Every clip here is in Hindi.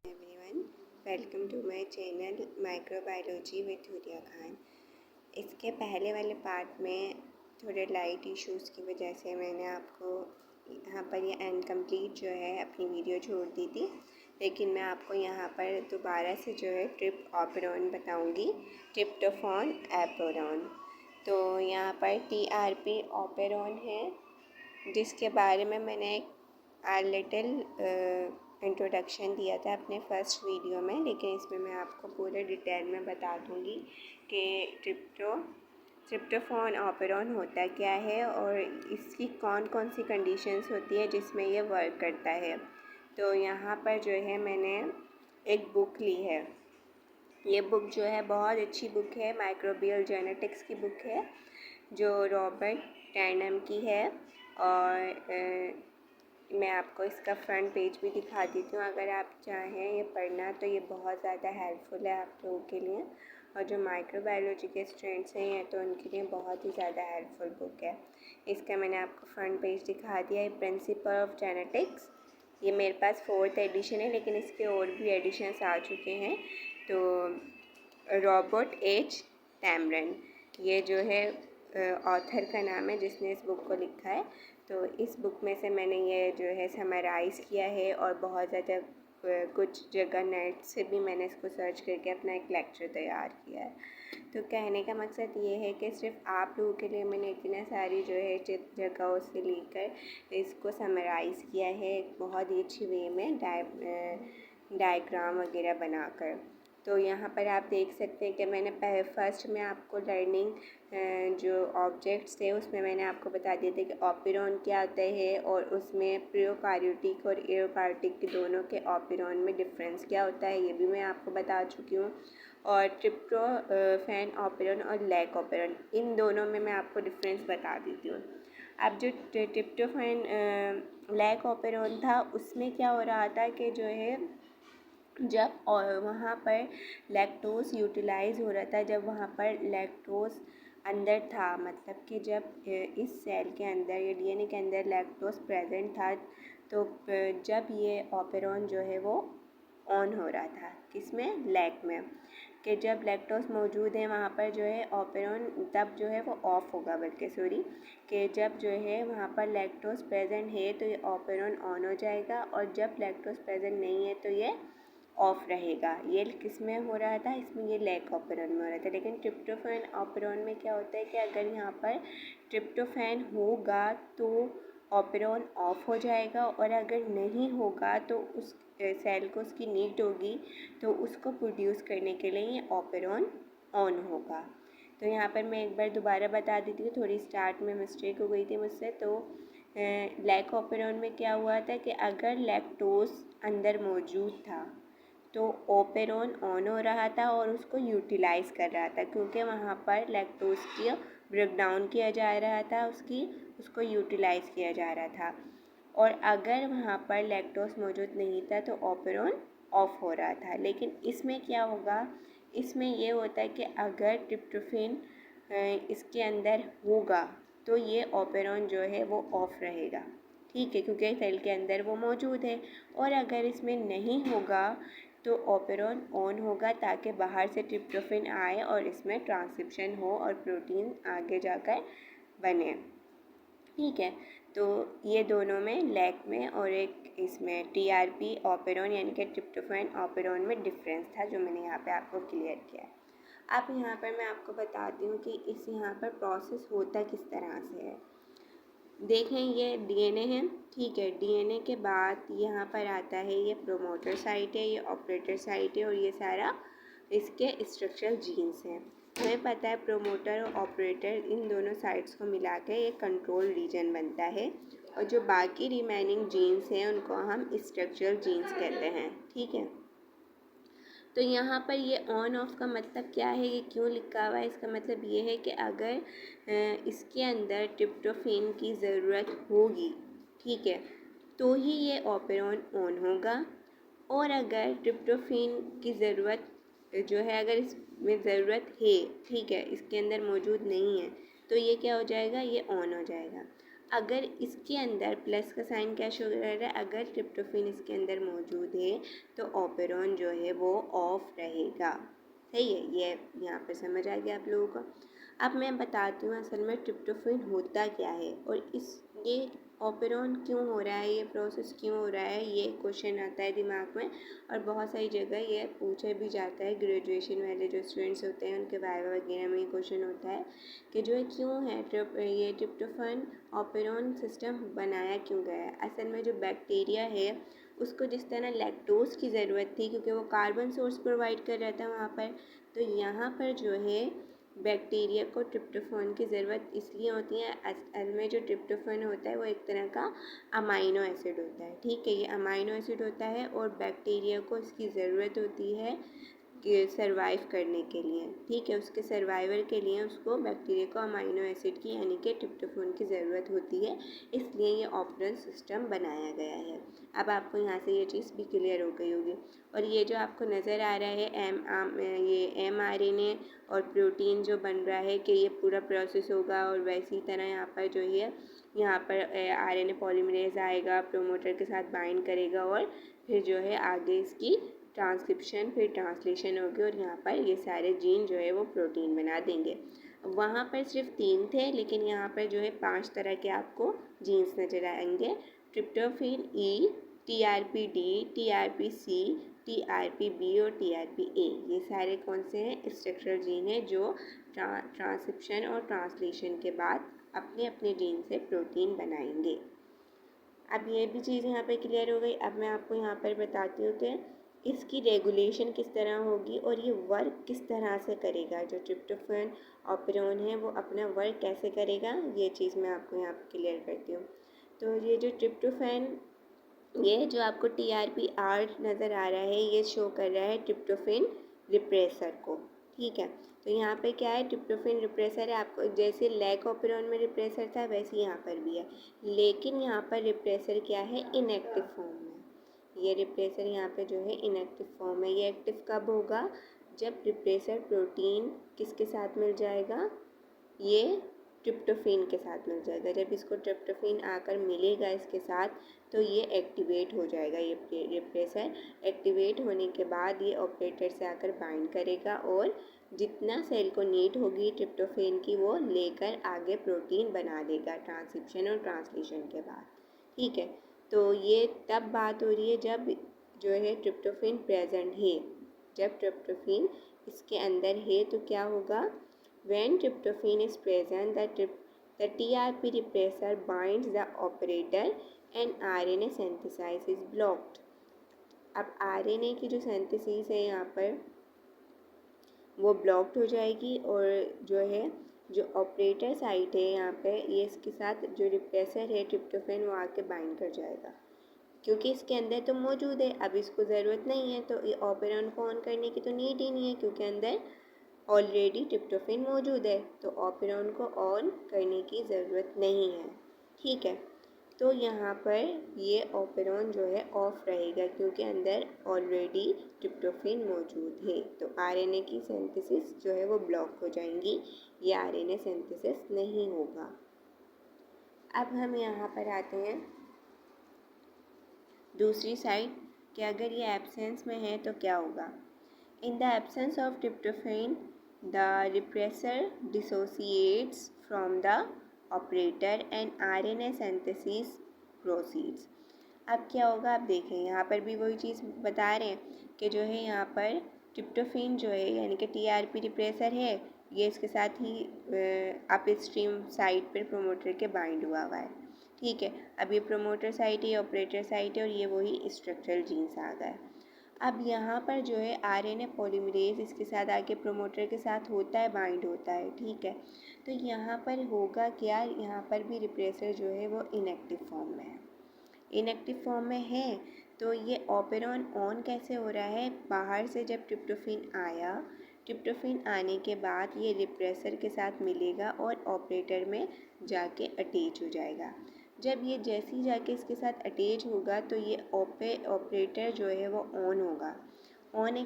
Everyone, welcome to my channel microbiology with Huriya Khan. इसके पहले वाले पार्ट में थोड़े लाइट इश्यूज़ की वजह से मैंने आपको यहाँ पर ये इनकम्प्लीट जो है अपनी वीडियो छोड़ दी थी, लेकिन मैं आपको यहाँ पर दोबारा से जो है ट्रिप्टोफैन बताऊँगी, ट्रिप्टोफैन एपोरॉन। तो यहाँ पर टीआरपी ऑपेरॉन है, जिसके बारे में मैंने एक लिटिल इंट्रोडक्शन दिया था अपने फर्स्ट वीडियो में, लेकिन इसमें मैं आपको पूरे डिटेल में बता दूंगी कि ट्रिप्टोफैन ऑपेरॉन होता क्या है और इसकी कौन कौन सी कंडीशंस होती है जिसमें ये वर्क करता है। तो यहाँ पर जो है मैंने एक बुक ली है। ये बुक जो है बहुत अच्छी बुक है, माइक्रोबियल जेनेटिक्स की बुक है जो रॉबर्ट टैनम की है। और मैं आपको इसका फ्रंट पेज भी दिखा देती हूँ, अगर आप चाहें ये पढ़ना तो ये बहुत ज़्यादा हेल्पफुल है आप लोगों के लिए, और जो माइक्रोबायोलॉजी के स्टूडेंट्स हैं तो उनके लिए बहुत ही ज़्यादा हेल्पफुल बुक है। इसका मैंने आपको फ्रंट पेज दिखा दिया है, प्रिंसिपल ऑफ जेनेटिक्स। ये मेरे पास 4th एडिशन है, लेकिन इसके और भी एडिशंस आ चुके हैं। तो रॉबर्ट एच टैमरन ये जो है ऑथर का नाम है जिसने इस बुक को लिखा है। तो इस बुक में से मैंने ये जो है समराइज़ किया है, और बहुत ज़्यादा कुछ जगह नेट से भी मैंने इसको सर्च करके अपना एक लेक्चर तैयार किया है। तो कहने का मकसद ये है कि सिर्फ आप लोगों के लिए मैंने इतने सारी जो है जगहों से लेकर इसको समराइज़ किया है एक बहुत ही अच्छी वे में डायग्राम वगैरह बनाकर। तो यहाँ पर आप देख सकते हैं कि मैंने फर्स्ट में आपको लर्निंग जो ऑब्जेक्ट्स थे उसमें मैंने आपको बता दिया था कि ऑपेरॉन क्या आता है, और उसमें प्रोकार्योटिक और एरोकार्योटिक के दोनों के ऑपेरॉन में डिफरेंस क्या होता है ये भी मैं आपको बता चुकी हूँ। और ट्रिप्टोफैन ऑपेरॉन और लैक ऑपेरॉन, इन दोनों में मैं आपको डिफरेंस बता देती हूँ। अब जो ट्रिप्टोफैन लैक ऑपेरॉन था उसमें क्या हो रहा था कि जो है जब वहाँ पर लैक्टोज़ यूटिलाइज़ हो रहा था, जब वहाँ पर लैक्टोज़ अंदर था, मतलब कि जब इस सेल के अंदर या डीएनए के अंदर लैक्टोज़ प्रेजेंट था, तो जब ये ऑपेरॉन जो है वो ऑन हो रहा था, किसमें, लैक में, कि जब लैक्टोज़ मौजूद है वहाँ पर जो है ऑपेरॉन तब जो है वो ऑफ होगा, बल्कि सॉरी कि जब जो है वहाँ पर लैक्टोज़ प्रेजेंट है तो ये ऑपेरॉन ऑन हो जाएगा, और जब लैक्टोज़ प्रेजेंट नहीं है तो ये ऑफ रहेगा। ये किस में हो रहा था, इसमें ये लैक ऑपेरॉन में हो रहा था। लेकिन ट्रिप्टोफैन ऑपेरॉन में क्या होता है कि अगर यहाँ पर ट्रिप्टोफैन होगा तो ऑपेरॉन ऑफ हो जाएगा, और अगर नहीं होगा तो उस सेल को उसकी नीड होगी तो उसको प्रोड्यूस करने के लिए ये ऑपेरॉन ऑन होगा। तो यहाँ पर मैं एक बार दोबारा बता देती हूँ, थोड़ी स्टार्ट में मिस्टेक हो गई थी मुझसे। तो लैक ऑपेरॉन में क्या हुआ था कि अगर लैक्टोज़ अंदर मौजूद था तो ऑपेरॉन ऑन हो रहा था और उसको यूटिलाइज़ कर रहा था, क्योंकि वहाँ पर लैक्टोज़ की ब्रेक डाउन किया जा रहा था, उसको यूटिलाइज़ किया जा रहा था। और अगर वहाँ पर लैक्टोज़ मौजूद नहीं था तो ऑपेरॉन ऑफ हो रहा था। लेकिन इसमें क्या होगा, इसमें ये होता है कि अगर ट्रिप्टोफैन इसके अंदर होगा तो ये ऑपेरॉन जो है वो ऑफ रहेगा, ठीक है, क्योंकि सेल के अंदर वो मौजूद है। और अगर इसमें नहीं होगा तो ऑपेरॉन ऑन होगा, ताकि बाहर से ट्रिप्टोफैन आए और इसमें ट्रांसक्रिप्शन हो और प्रोटीन आगे जाकर बने, ठीक है। तो ये दोनों में लैक में और एक इसमें टीआरपी ऑपेरॉन यानी कि ट्रिप्टोफैन ऑपेरॉन में डिफरेंस था, जो मैंने यहाँ पे आपको क्लियर किया है। अब यहाँ पर मैं आपको बताती हूँ कि इस यहाँ पर प्रोसेस होता किस तरह से है। देखें, ये डीएनए है, ठीक है। डीएनए के बाद यहाँ पर आता है ये प्रोमोटर साइट है, ये ऑपरेटर साइट है, और ये सारा इसके स्ट्रक्चरल जीन्स हैं। हमें पता है प्रोमोटर और ऑपरेटर इन दोनों साइट्स को मिला के एक कंट्रोल रीजन बनता है, और जो बाकी रिमेनिंग जीन्स हैं उनको हम स्ट्रक्चरल जीन्स कहते हैं, ठीक है। तो यहाँ पर ये ऑन ऑफ का मतलब क्या है, ये क्यों लिखा हुआ है, इसका मतलब ये है कि अगर इसके अंदर ट्रिप्टोफैन की ज़रूरत होगी, ठीक है, तो ही ये ऑपेरॉन ऑन होगा। और अगर ट्रिप्टोफैन की ज़रूरत जो है, अगर इसमें ज़रूरत है, ठीक है, इसके अंदर मौजूद नहीं है, तो ये क्या हो जाएगा, ये ऑन हो जाएगा। अगर इसके अंदर प्लस का साइन क्या शो कर रहा है, अगर ट्रिप्टोफेन इसके अंदर मौजूद है तो ऑपेरॉन जो है वो ऑफ रहेगा। सही है, ये यहाँ पर समझ आ गया आप लोगों को। अब मैं बताती हूँ असल में ट्रिप्टोफेन होता क्या है और ये ऑपेरॉन क्यों हो रहा है, ये प्रोसेस क्यों हो रहा है, ये क्वेश्चन आता है दिमाग में और बहुत सारी जगह ये पूछा भी जाता है। ग्रेजुएशन वाले जो स्टूडेंट्स होते हैं उनके वाइवा वगैरह में ये क्वेश्चन होता है कि जो है क्यों है ये ट्रिप्टोफैन ऑपेरॉन सिस्टम बनाया क्यों गया है। असल में जो बैक्टीरिया है उसको जिस तरह लैक्टोज की ज़रूरत थी क्योंकि वो कार्बन सोर्स प्रोवाइड कर रहा था वहाँ पर, तो यहाँ पर जो है बैक्टीरिया को ट्रिप्टोफैन की ज़रूरत इसलिए होती है। असल में जो ट्रिप्टोफैन होता है वो एक तरह का अमाइनो एसिड होता है। ठीक है, ये अमाइनो एसिड होता है और बैक्टीरिया को इसकी ज़रूरत होती है कि सर्वाइव करने के लिए। ठीक है, उसके सर्वाइवल के लिए उसको बैक्टीरिया को अमाइनो एसिड की यानी कि ट्रिप्टोफैन की ज़रूरत होती है, इसलिए ये ऑपरेशन सिस्टम बनाया गया है। अब आपको यहाँ से ये चीज़ भी क्लियर हो गई होगी। और ये जो आपको नज़र आ रहा है ये mRNA और प्रोटीन जो बन रहा है कि ये पूरा प्रोसेस होगा और वैसी तरह यहाँ पर जो है यहाँ पर RNA पॉलीमरेज आएगा, प्रोमोटर के साथ बाइंड करेगा और फिर जो है आगे इसकी ट्रांसक्रिप्शन फिर ट्रांसलेशन होगी और यहाँ पर ये सारे जीन जो है वो प्रोटीन बना देंगे। वहाँ पर सिर्फ 3 थे लेकिन यहाँ पर जो है 5 तरह के आपको जीन्स नज़र आएंगे। ट्रिप्टोफैन ई, TRPD, TRPC, TRPB और TRPA, ये सारे कौन से हैं, स्ट्रक्चरल जीन है जो ट्रांसक्रिप्शन और ट्रांसलेशन के बाद अपने अपने जीन से प्रोटीन बनाएंगे। अब ये भी चीज़ यहाँ पे क्लियर हो गई। अब मैं आपको यहाँ पर बताती हूँ कि इसकी रेगुलेशन किस तरह होगी और ये वर्क किस तरह से करेगा। जो ट्रिप्टोफैन ऑपेरॉन है वो अपना वर्क कैसे करेगा, ये चीज़ मैं आपको यहाँ पर क्लियर करती हूँ। तो ये जो ट्रिप्टोफैन, ये जो आपको TRPR नज़र आ रहा है ये शो कर रहा है ट्रिप्टोफैन रिप्रेसर को। ठीक है, तो यहाँ पे क्या है, ट्रिप्टोफैन रिप्रेसर है। आपको जैसे लैक ऑपेरॉन में रिप्रेसर था वैसे यहाँ पर भी है, लेकिन यहाँ पर रिप्रेसर क्या है, इनएक्टिव फॉर्म में। ये रिप्रेसर यहाँ पे जो है इनएक्टिव फॉर्म है। ये एक्टिव कब होगा, जब रिप्रेसर प्रोटीन किसके साथ मिल जाएगा, ये ट्रिप्टोफैन के साथ मिल जाएगा। जब इसको ट्रिप्टोफैन आकर मिलेगा इसके साथ तो ये एक्टिवेट हो जाएगा। ये रिप्रेसर एक्टिवेट होने के बाद ये ऑपरेटर से आकर बाइंड करेगा और जितना सेल को नीड होगी ट्रिप्टोफैन की वो लेकर आगे प्रोटीन बना देगा ट्रांसक्रिप्शन और ट्रांसलेशन के बाद। ठीक है, तो ये तब बात हो रही है जब जो है ट्रिप्टोफैन प्रेजेंट है। जब ट्रिप्टोफैन इसके अंदर है तो क्या होगा, when tryptophan is present, the TRP repressor binds the operator and RNA synthesis is blocked। अब RNA की जो सिंथेसिस है यहाँ पर वो ब्लॉक्ड हो जाएगी और जो है जो ऑपरेटर साइट है यहाँ पे ये इसके साथ जो रिप्रेसर है ट्रिप्टोफैन वो आके बाइंड कर जाएगा क्योंकि इसके अंदर तो मौजूद है। अब इसको ज़रूरत नहीं है तो ये ऑपेरॉन को ऑन करने की तो नीड ही नहीं है क्योंकि अंदर ऑलरेडी ट्रिप्टोफैन मौजूद है, तो ऑपेरॉन को ऑन करने की ज़रूरत नहीं है। ठीक है, तो यहाँ पर ये ऑपेरॉन जो है ऑफ रहेगा क्योंकि अंदर ऑलरेडी ट्रिप्टोफैन मौजूद है। तो RNA की सिंथेसिस जो है वो ब्लॉक हो जाएंगी, ये RNA सिंथेसिस नहीं होगा। अब हम यहाँ पर आते हैं दूसरी साइड कि अगर ये एब्सेंस में है तो क्या होगा। In the absence of tryptophan, the repressor dissociates from the operator and RNA synthesis proceeds। अब क्या होगा, आप देखें यहाँ पर भी वही चीज़ बता रहे हैं कि जो है यहाँ पर ट्रिप्टोफैन जो है यानी कि TRP रिप्रेसर है, ये इसके साथ ही अपस्ट्रीम साइट पर प्रोमोटर के बाइंड हुआ है। ठीक है, अब ये प्रोमोटर साइट है, ऑपरेटर साइट है और ये वही स्ट्रक्चरल जीन्स आ गए। अब यहाँ पर जो है RNA पॉलीमरेज इसके साथ आके प्रोमोटर के साथ होता है, बाइंड होता है। ठीक है, तो यहाँ पर होगा क्या, यहाँ पर भी रिप्रेसर जो है वो इनएक्टिव फॉर्म में है। इनएक्टिव फॉर्म में है तो ये ऑपेरॉन ऑन कैसे हो रहा है, बाहर से जब ट्रिप्टोफैन आया, ट्रिप्टोफैन आने के बाद ये रिप्रेसर के साथ मिलेगा और ऑपरेटर में जाके अटैच हो जाएगा। जब ये जैसे ही जाके इसके साथ अटैच होगा तो ये ऑपरेटर जो है वो ऑन होगा। ऑन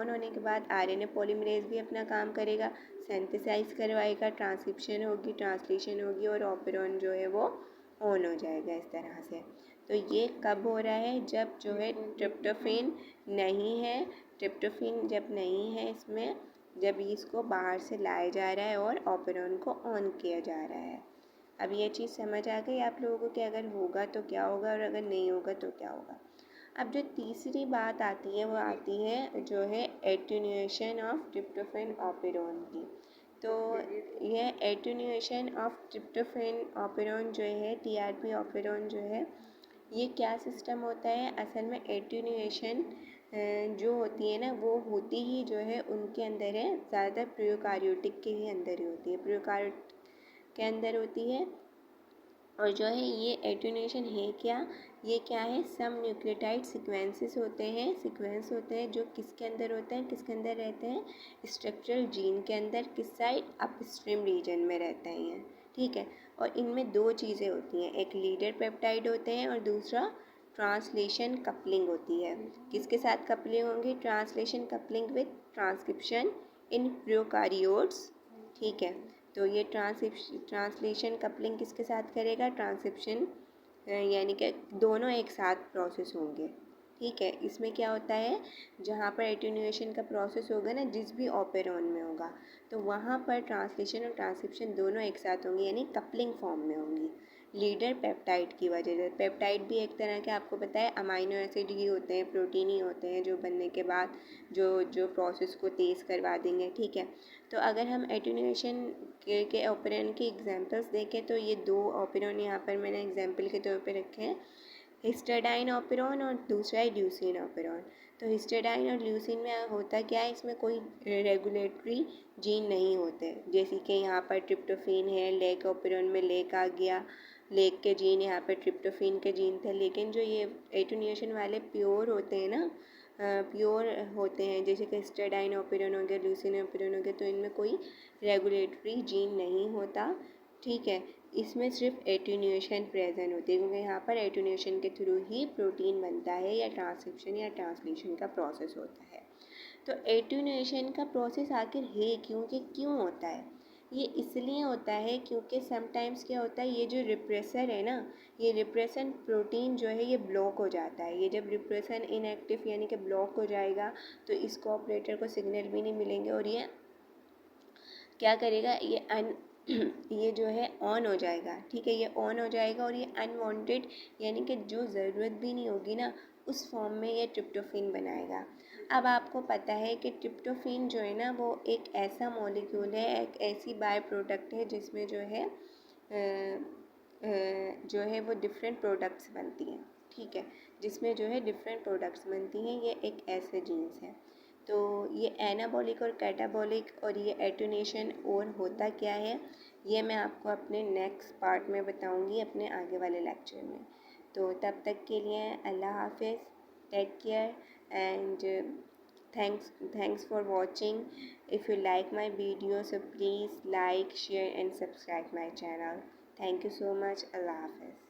होने के बाद RNA पॉलीमरेज भी अपना काम करेगा, सिंथेसाइज करवाएगा, ट्रांसक्रिप्शन होगी, ट्रांसलेशन होगी और ऑपेरॉन जो है वो ऑन हो जाएगा इस तरह से। तो ये कब हो रहा है, जब जो है ट्रिप्टोफेन नहीं है, ट्रिप्टोफेन जब नहीं है इसमें, जब इसको बाहर से लाया जा रहा है और ऑपेरॉन को ऑन किया जा रहा है। अब ये चीज़ समझ आ गई आप लोगों को कि अगर होगा तो क्या होगा और अगर नहीं होगा तो क्या होगा। अब जो तीसरी बात आती है वो आती है जो है एटेन्यूएशन ऑफ ट्रिप्टोफेन ऑपेरॉन की। तो यह एटेन्यूएशन ऑफ ट्रिप्टोफेन ऑपेरॉन जो है, टीआरपी ऑपेरॉन जो है, ये क्या सिस्टम होता है। असल में एटेन्यूएशन जो होती है ना, वो होती ही जो है उनके अंदर है, ज़्यादातर प्रोकार्योटिक के ही अंदर ही होती है, प्रोकार्योट के अंदर होती है। और जो है ये एटेन्यूएशन है क्या, ये क्या है, सम न्यूक्लियोटाइड सीक्वेंसेस होते हैं, सीक्वेंस होते हैं जो किसके अंदर होते हैं, किसके अंदर रहते हैं, स्ट्रक्चरल जीन के अंदर, किस साइड, अपस्ट्रीम रीजन में रहते हैं ये, ठीक है। और इनमें दो चीज़ें होती हैं, एक लीडर पेप्टाइड होते हैं और दूसरा ट्रांसलेशन कपलिंग होती है। किसके साथ कपलिंग होंगी, translation coupling with transcription in prokaryotes, ठीक है। तो ये ट्रांसलेशन कपलिंग किसके साथ करेगा, ट्रांसक्रिप्शन, यानी कि दोनों एक साथ प्रोसेस होंगे, ठीक है। इसमें क्या होता है, जहाँ पर एटेन्यूएशन का प्रोसेस होगा ना, जिस भी ऑपेरॉन में होगा, तो वहाँ पर ट्रांसलेशन और ट्रांसक्रिप्शन दोनों एक साथ होंगी, यानी कपलिंग फॉर्म में होंगी, लीडर पेप्टाइड की वजह से। पेप्टाइड भी एक तरह के आपको पता है अमाइनो एसिड ही होते हैं, प्रोटीन ही होते हैं, जो बनने के बाद जो जो प्रोसेस को तेज़ करवा देंगे, ठीक है। तो अगर हम एटेन्यूएशन के ऑपेरॉन के एग्जांपल्स देखें तो ये दो ऑपेरॉन यहाँ पर मैंने एग्जांपल के तौर पे रखे हैं, हिस्टाडाइन ऑपेरॉन और दूसरा है ल्यूसीन ऑपेरॉन। तो हिस्टाडाइन और ल्यूसीन में होता क्या है, इसमें कोई रेगुलेटरी जीन नहीं होते, जैसे कि यहाँ पर ट्रिप्टोफेन है, लेक ऑपेरॉन में लेक आ गया, लेक के जीन यहाँ पर ट्रिप्टोफेन के जीन थे। लेकिन जो ये एटेन्यूएशन वाले प्योर होते हैं ना, प्योर होते हैं, जैसे कि हिस्टाडाइन ऑपेरॉन हो गया, ल्यूसीन ऑपेरॉन हो गया, तो इनमें कोई रेगुलेटरी जीन नहीं होता, ठीक है। इसमें सिर्फ एटेन्यूएशन प्रेजेंट होती है, क्योंकि यहाँ पर एटेन्यूएशन के थ्रू ही प्रोटीन बनता है या ट्रांसक्रिप्शन या ट्रांसलेशन का प्रोसेस होता है। तो एटेन्यूएशन का प्रोसेस आखिर है क्यों होता है, ये इसलिए होता है क्योंकि समटाइम्स क्या होता है, ये जो रिप्रेसर है ना, ये रिप्रेशन प्रोटीन जो है ये ब्लॉक हो जाता है। ये जब रिप्रेशन इनएक्टिव यानी कि ब्लॉक हो जाएगा तो इसको ऑपरेटर को सिग्नल भी नहीं मिलेंगे और ये क्या करेगा, ये जो है ऑन हो जाएगा, ठीक है। ये ऑन हो जाएगा और ये अनवांटेड यानी कि जो ज़रूरत भी नहीं होगी ना, उस फॉर्म में ये ट्रिप्टोफेन बनाएगा। अब आपको पता है कि ट्रिप्टोफेन जो है ना, वो एक ऐसा मॉलिक्यूल है, एक ऐसी बाय प्रोडक्ट है जिसमें जो है वो डिफरेंट प्रोडक्ट्स बनती हैं, ठीक है, जिसमें जो है डिफरेंट प्रोडक्ट्स बनती हैं। ये एक ऐसे जीन्स है। तो ये एनाबॉलिक और कैटाबॉलिक और ये एटेन्यूएशन और होता क्या है, ये मैं आपको अपने नेक्स्ट पार्ट में बताऊंगी, अपने आगे वाले लेक्चर में। तो तब तक के लिए अल्लाह हाफिज़, take care and thanks for watching. If you like my video, so please like, share and subscribe my channel. Thank you so much. Allah Hafiz.